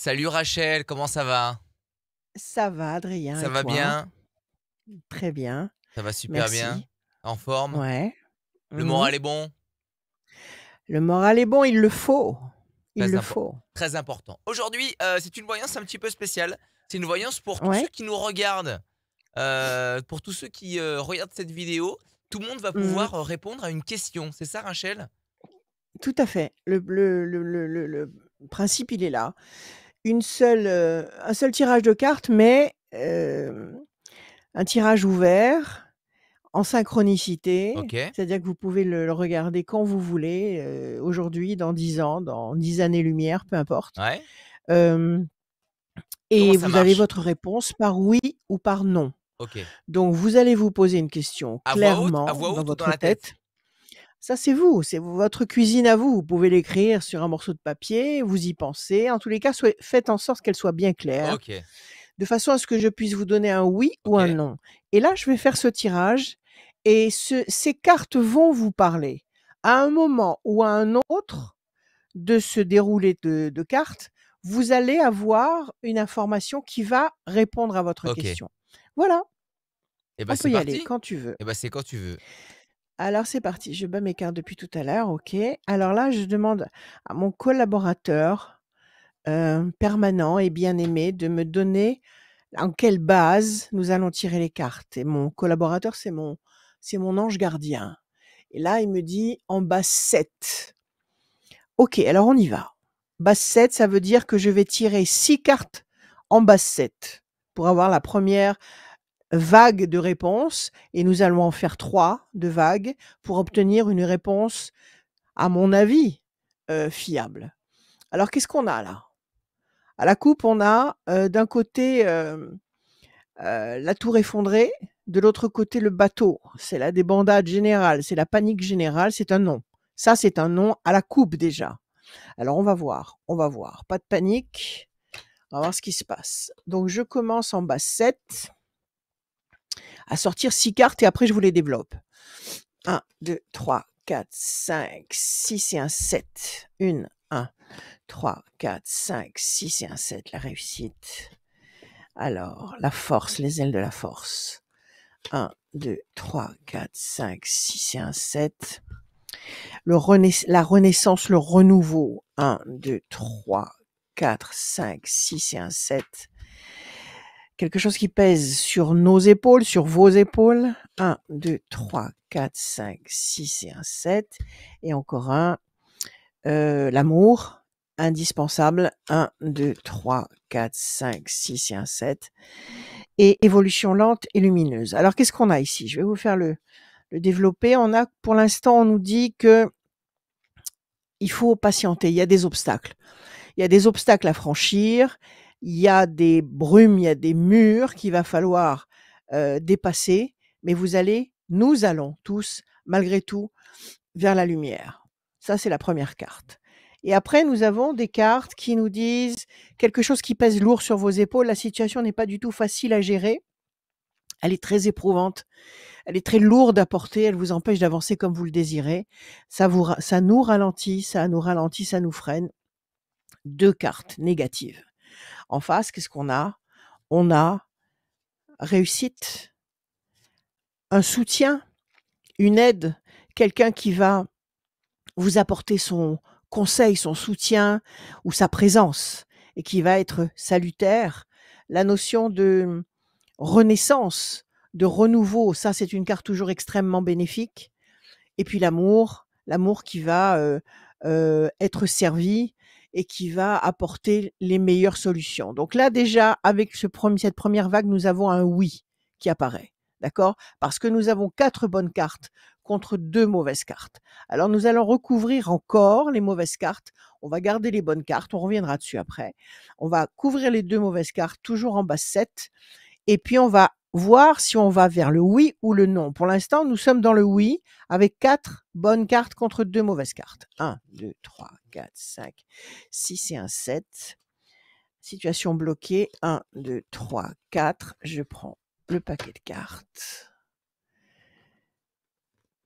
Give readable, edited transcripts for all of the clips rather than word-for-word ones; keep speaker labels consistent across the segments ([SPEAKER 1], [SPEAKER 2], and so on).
[SPEAKER 1] Salut Rachel, comment ça va?
[SPEAKER 2] Ça va, Adrien,
[SPEAKER 1] Ça
[SPEAKER 2] et
[SPEAKER 1] va
[SPEAKER 2] toi?
[SPEAKER 1] bien?
[SPEAKER 2] Très bien,
[SPEAKER 1] Ça va super bien?
[SPEAKER 2] merci.
[SPEAKER 1] En forme?
[SPEAKER 2] Ouais.
[SPEAKER 1] Le
[SPEAKER 2] Mmh.
[SPEAKER 1] moral est bon?
[SPEAKER 2] Le moral est bon, il le faut. Il
[SPEAKER 1] Très
[SPEAKER 2] le
[SPEAKER 1] impo
[SPEAKER 2] faut.
[SPEAKER 1] très important. Aujourd'hui, c'est une voyance un petit peu spéciale. C'est une voyance pour tous ceux
[SPEAKER 2] Ouais.
[SPEAKER 1] qui nous regardent, pour tous ceux qui, regardent cette vidéo. Tout le monde va
[SPEAKER 2] Mmh.
[SPEAKER 1] pouvoir, répondre à une question. C'est ça Rachel?
[SPEAKER 2] Tout à fait. Le principe, il est là. Un seul tirage de cartes, mais un tirage ouvert, en synchronicité.
[SPEAKER 1] OK.
[SPEAKER 2] C'est-à-dire que vous pouvez le regarder quand vous voulez, aujourd'hui, dans 10 ans, dans 10 années-lumière, peu importe.
[SPEAKER 1] Ouais.
[SPEAKER 2] Hem
[SPEAKER 1] Comment
[SPEAKER 2] Et
[SPEAKER 1] ça
[SPEAKER 2] vous avez
[SPEAKER 1] marche?
[SPEAKER 2] votre réponse par oui ou par non.
[SPEAKER 1] OK.
[SPEAKER 2] Donc vous allez vous poser une question
[SPEAKER 1] À
[SPEAKER 2] clairement
[SPEAKER 1] voix
[SPEAKER 2] dans
[SPEAKER 1] haute ou dans
[SPEAKER 2] votre
[SPEAKER 1] la
[SPEAKER 2] tête.
[SPEAKER 1] tête?
[SPEAKER 2] Ça, c'est votre cuisine à vous. Vous pouvez l'écrire sur un morceau de papier, vous y pensez. En tous les cas, faites en sorte qu'elle soit bien claire,
[SPEAKER 1] OK.
[SPEAKER 2] de façon à ce que je puisse vous donner un oui ou un
[SPEAKER 1] OK.
[SPEAKER 2] non. Et là, je vais faire ce tirage et ces cartes vont vous parler. À un moment ou à un autre de ce déroulé de cartes, vous allez avoir une information qui va répondre à votre
[SPEAKER 1] OK.
[SPEAKER 2] question. Voilà,
[SPEAKER 1] Et bah,
[SPEAKER 2] on peut
[SPEAKER 1] c'est
[SPEAKER 2] y aller
[SPEAKER 1] parti.
[SPEAKER 2] quand tu veux.
[SPEAKER 1] Et bah, c'est quand tu veux.
[SPEAKER 2] Alors c'est parti, je bats mes cartes depuis tout à l'heure, OK. Alors là, je demande à mon collaborateur, permanent et bien-aimé de me donner en quelle base nous allons tirer les cartes et mon collaborateur, c'est mon ange gardien et là, il me dit: «En base 7». OK, alors on y va. Base 7, ça veut dire que je vais tirer 6 cartes en base 7 pour avoir la première vague de réponses et nous allons en faire 3 de vagues pour obtenir une réponse, à mon avis, fiable. Alors qu'est-ce qu'on a là? À la coupe, on a, d'un côté, la tour effondrée, de l'autre côté le bateau. C'est la débandade générale, c'est la panique générale, c'est un non. Ça, c'est un non à la coupe déjà. Alors on va voir. Pas de panique, on va voir ce qui se passe. Donc je commence en base 7 à sortir 6 cartes et après je vous les développe. 1, 2, 3, 4, 5, 6 et un 7. 1, 3, 4, 5, 6 et un 7, la réussite. Alors, la force, les ailes de la force. 1, 2, 3, 4, 5, 6 et un 7. La renaissance, le renouveau. 1, 2, 3, 4, 5, 6 et un 7. Quelque chose qui pèse sur nos épaules, sur vos épaules. 1, 2, 3, 4, 5, 6 et un 7. Et encore un. L'amour, indispensable. 1, 2, 3, 4, 5, 6 et un 7. Et évolution lente et lumineuse. Alors qu'est-ce qu'on a ici? Je vais vous faire le développer. On a, pour l'instant, on nous dit que il faut patienter. Il y a des obstacles. Il y a des obstacles à franchir. Il y a des brumes, il y a des murs qu'il va falloir dépasser. Mais nous allons tous, malgré tout, vers la lumière. Ça, c'est la première carte. Et après, nous avons des cartes qui nous disent quelque chose qui pèse lourd sur vos épaules. La situation n'est pas du tout facile à gérer. Elle est très éprouvante. Elle est très lourde à porter. Elle vous empêche d'avancer comme vous le désirez. Ça nous ralentit, ça nous freine. 2 cartes négatives. En face, qu'est-ce qu'on a? On a réussite, un soutien, une aide, quelqu'un qui va vous apporter son conseil, son soutien ou sa présence et qui va être salutaire. La notion de renaissance, de renouveau, ça c'est une carte toujours extrêmement bénéfique. Et puis l'amour qui va être servi et qui va apporter les meilleures solutions. Donc là déjà, avec cette première vague, nous avons un oui qui apparaît. D'accord? Parce que nous avons 4 bonnes cartes contre 2 mauvaises cartes. Alors nous allons recouvrir encore les mauvaises cartes. On va garder les bonnes cartes, on reviendra dessus après. On va couvrir les 2 mauvaises cartes, toujours en base 7. Et puis on va voir si on va vers le oui ou le non. Pour l'instant, nous sommes dans le oui avec 4 bonnes cartes contre 2 mauvaises cartes. 1, 2, 3, 4, 5, 6 et un 7. Situation bloquée. 1, 2, 3, 4. Je prends le paquet de cartes.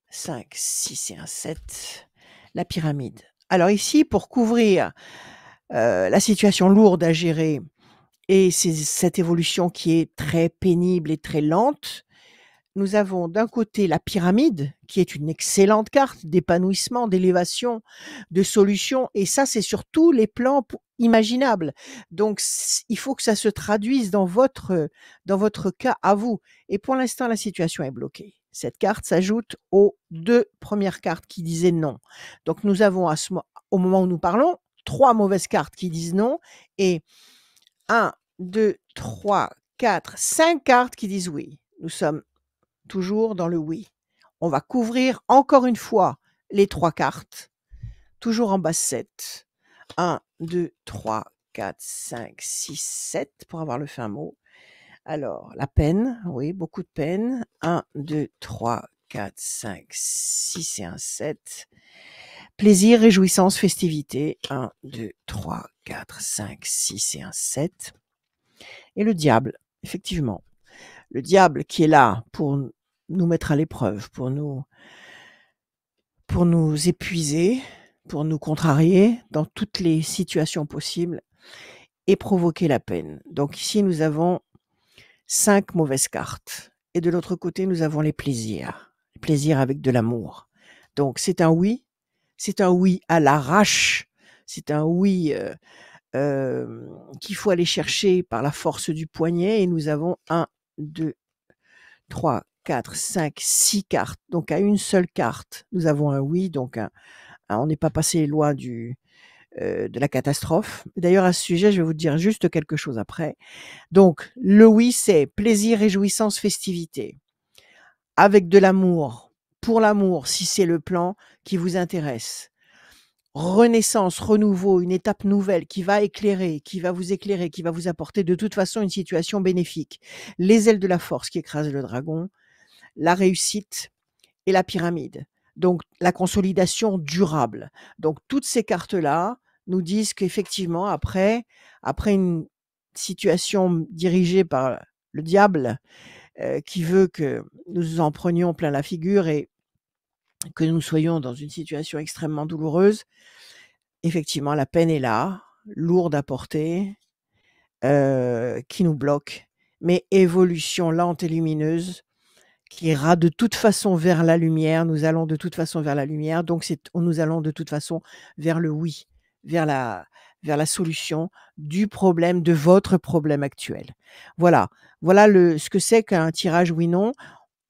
[SPEAKER 2] 5, 6 et un 7. La pyramide. Alors ici, pour couvrir la situation lourde à gérer et c'est cette évolution qui est très pénible et très lente. Nous avons d'un côté la pyramide, qui est une excellente carte d'épanouissement, d'élévation, de solution et ça, c'est sur tous les plans imaginables. Donc il faut que ça se traduise dans votre cas à vous et pour l'instant, la situation est bloquée. Cette carte s'ajoute aux 2 premières cartes qui disaient non. Donc nous avons au moment où nous parlons, 3 mauvaises cartes qui disent non et 1, 2, 3, 4, 5 cartes qui disent oui. Nous sommes toujours dans le oui. On va couvrir encore une fois les 3 cartes, toujours en base 7. 1, 2, 3, 4, 5, 6, 7 pour avoir le fin mot. Alors, la peine, oui, beaucoup de peine. 1, 2, 3, 4, 5, 6 et un 7. Plaisir, réjouissance, festivité. 1, 2, 3, 4, 5, 6 et un 7. Et le diable, effectivement. Le diable qui est là pour nous mettre à l'épreuve, pour nous épuiser, pour nous contrarier dans toutes les situations possibles et provoquer la peine. Donc ici, nous avons 5 mauvaises cartes et de l'autre côté, nous avons les plaisirs avec de l'amour. Donc c'est un oui à l'arrache, c'est un oui, qu'il faut aller chercher par la force du poignet et nous avons 1, 2, 3, 4, 5, 6 cartes. Donc à une seule carte, nous avons un oui, donc on n'est pas passé loin de la catastrophe. D'ailleurs, à ce sujet, je vais vous dire juste quelque chose après. Donc, le oui, c'est plaisir, réjouissance, festivité. Avec de l'amour, pour l'amour, si c'est le plan qui vous intéresse. Renaissance, renouveau, une étape nouvelle qui va vous éclairer, qui va vous apporter de toute façon une situation bénéfique. Les ailes de la force qui écrasent le dragon, la réussite et la pyramide. Donc la consolidation durable. Donc toutes ces cartes-là nous disent qu'effectivement, après une situation dirigée par le diable, qui veut que nous en prenions plein la figure et que nous soyons dans une situation extrêmement douloureuse, effectivement, la peine est là, lourde à porter, qui nous bloque, mais évolution lente et lumineuse qui ira de toute façon vers la lumière. Nous allons de toute façon vers la lumière, donc nous allons de toute façon vers le oui, vers la solution du problème, de votre problème actuel. Voilà, voilà ce que c'est qu'un tirage oui/non.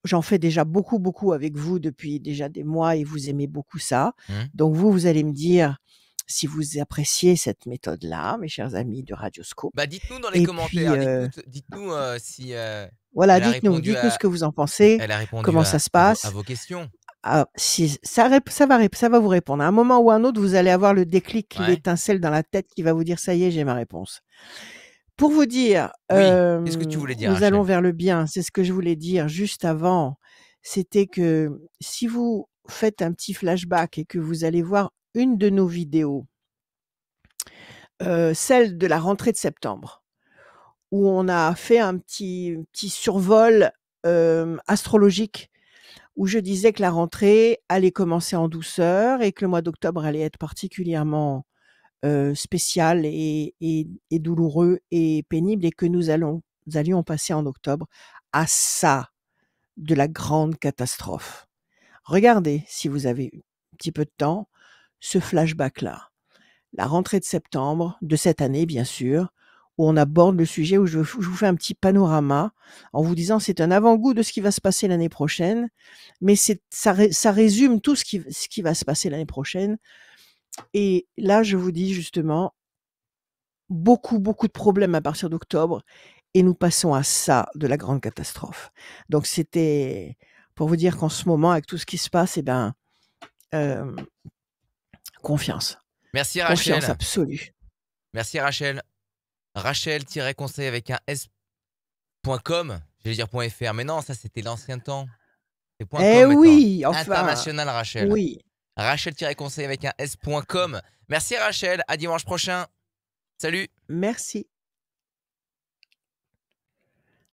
[SPEAKER 2] J'en fais déjà beaucoup, beaucoup avec vous depuis déjà des mois et vous aimez beaucoup ça.
[SPEAKER 1] Mmh.
[SPEAKER 2] Donc vous allez me dire si vous appréciez cette méthode-là, mes chers amis de Radioscope
[SPEAKER 1] Bah, dites-nous dans les
[SPEAKER 2] et puis,
[SPEAKER 1] commentaires, dites-nous, si,
[SPEAKER 2] voilà,
[SPEAKER 1] elle a répondu
[SPEAKER 2] dites-nous ce
[SPEAKER 1] à
[SPEAKER 2] que vous en pensez,
[SPEAKER 1] elle a répondu
[SPEAKER 2] comment ça se
[SPEAKER 1] à
[SPEAKER 2] passe.
[SPEAKER 1] vos questions.
[SPEAKER 2] Ah, si ça va vous répondre. À un moment ou à un autre, vous allez avoir le déclic,
[SPEAKER 1] Ouais.
[SPEAKER 2] l'étincelle dans la tête qui va vous dire: «Ça y est, j'ai ma réponse». Pour vous dire,
[SPEAKER 1] Oui, qu'est-ce que tu voulais dire,
[SPEAKER 2] nous allons
[SPEAKER 1] Rachel?
[SPEAKER 2] vers le bien, c'est ce que je voulais dire juste avant. C'était que si vous faites un petit flashback et que vous allez voir une de nos vidéos, celle de la rentrée de septembre, où on a fait un petit survol, astrologique, où je disais que la rentrée allait commencer en douceur et que le mois d'octobre allait être particulièrement, spécial et douloureux et pénible et que nous allions passer en octobre à ça, de la grande catastrophe. Regardez, si vous avez un petit peu de temps, ce flashback-là. La rentrée de septembre de cette année, bien sûr, où on aborde le sujet, où je vous fais un petit panorama en vous disant: «C'est un avant-goût de ce qui va se passer l'année prochaine», mais ça résume tout ce qui va se passer l'année prochaine et là, je vous dis justement, beaucoup, beaucoup de problèmes à partir d'octobre et nous passons à ça, de la grande catastrophe. Donc c'était pour vous dire qu'en ce moment, avec tout ce qui se passe et ben, hem, confiance,
[SPEAKER 1] Merci
[SPEAKER 2] confiance
[SPEAKER 1] Rachel.
[SPEAKER 2] absolue.
[SPEAKER 1] Merci Rachel. Rachel-conseil avec un s.com. J'allais dire .fr, mais non, ça c'était l'ancien temps. C'est
[SPEAKER 2] Eh
[SPEAKER 1] .com maintenant.
[SPEAKER 2] oui, enfin,
[SPEAKER 1] International Rachel.
[SPEAKER 2] oui.
[SPEAKER 1] Rachel-conseil avec un s.com. Merci Rachel, à dimanche prochain. Salut.
[SPEAKER 2] Merci.